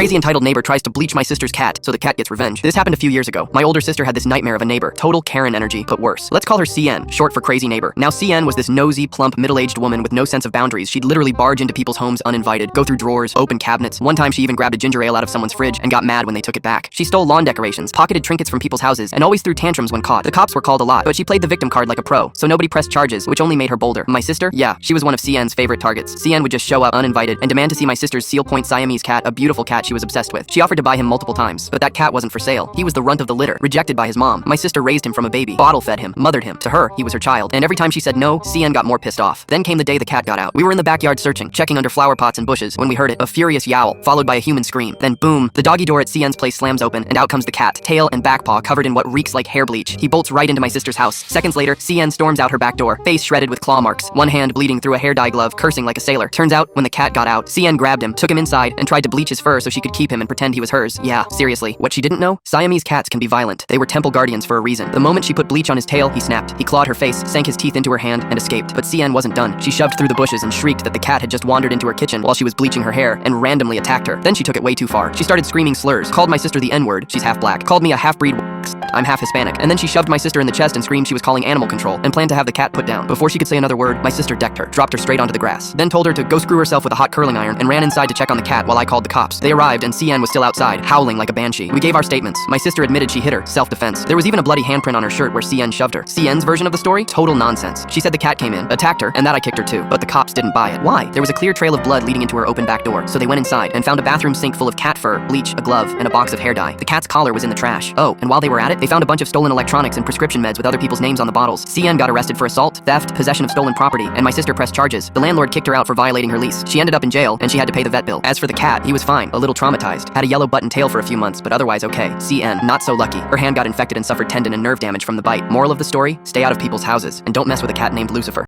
crazy entitled neighbor tries to bleach my sister's cat, so the cat gets revenge. This happened a few years ago. My older sister had this nightmare of a neighbor. Total Karen energy, but worse. Let's call her CN, short for crazy neighbor. Now CN was this nosy, plump, middle-aged woman with no sense of boundaries. She'd literally barge into people's homes uninvited, go through drawers, open cabinets. One time she even grabbed a ginger ale out of someone's fridge and got mad when they took it back. She stole lawn decorations, pocketed trinkets from people's houses, and always threw tantrums when caught. The cops were called a lot, but she played the victim card like a pro, so nobody pressed charges, which only made her bolder. My sister? Yeah, she was one of CN's favorite targets. CN would just show up uninvited and demand to see my sister's Seal Point Siamese cat, a beautiful cat she was obsessed with. She offered to buy him multiple times, but that cat wasn't for sale. He was the runt of the litter, rejected by his mom. My sister raised him from a baby, bottle-fed him, mothered him. To her, he was her child, and every time she said no, CN got more pissed off. Then came the day the cat got out. We were in the backyard searching, checking under flower pots and bushes, when we heard it, a furious yowl, followed by a human scream. Then boom, the doggy door at CN's place slams open, and out comes the cat, tail and back paw covered in what reeks like hair bleach. He bolts right into my sister's house. Seconds later, CN storms out her back door, face shredded with claw marks, one hand bleeding through a hair dye glove, cursing like a sailor. Turns out, when the cat got out, CN grabbed him, took him inside, and tried to bleach his fur so she could keep him and pretend he was hers. Yeah, seriously. What she didn't know? Siamese cats can be violent. They were temple guardians for a reason. The moment she put bleach on his tail, he snapped. He clawed her face, sank his teeth into her hand, and escaped. But CN wasn't done. She shoved through the bushes and shrieked that the cat had just wandered into her kitchen while she was bleaching her hair and randomly attacked her. Then she took it way too far. She started screaming slurs, called my sister the N-word, she's half black, called me a half-breed, I'm half Hispanic, and then she shoved my sister in the chest and screamed she was calling animal control and planned to have the cat put down. Before she could say another word, my sister decked her, dropped her straight onto the grass, then told her to go screw herself with a hot curling iron and ran inside to check on the cat while I called the cops. They arrived and CN was still outside, howling like a banshee. We gave our statements. My sister admitted she hit her, self-defense. There was even a bloody handprint on her shirt where CN shoved her. CN's version of the story? Total nonsense. She said the cat came in, attacked her, and that I kicked her too, but the cops didn't buy it. Why? There was a clear trail of blood leading into her open back door, so they went inside and found a bathroom sink full of cat fur, bleach, a glove, and a box of hair dye. The cat's collar was in the trash. Oh, and while they were at it, they found a bunch of stolen electronics and prescription meds with other people's names on the bottles. CN got arrested for assault, theft, possession of stolen property, and my sister pressed charges. The landlord kicked her out for violating her lease. She ended up in jail, and she had to pay the vet bill. As for the cat, he was fine, a little traumatized. Had a yellow button tail for a few months, but otherwise okay. CN, not so lucky. Her hand got infected and suffered tendon and nerve damage from the bite. Moral of the story? Stay out of people's houses, and don't mess with a cat named Lucifer.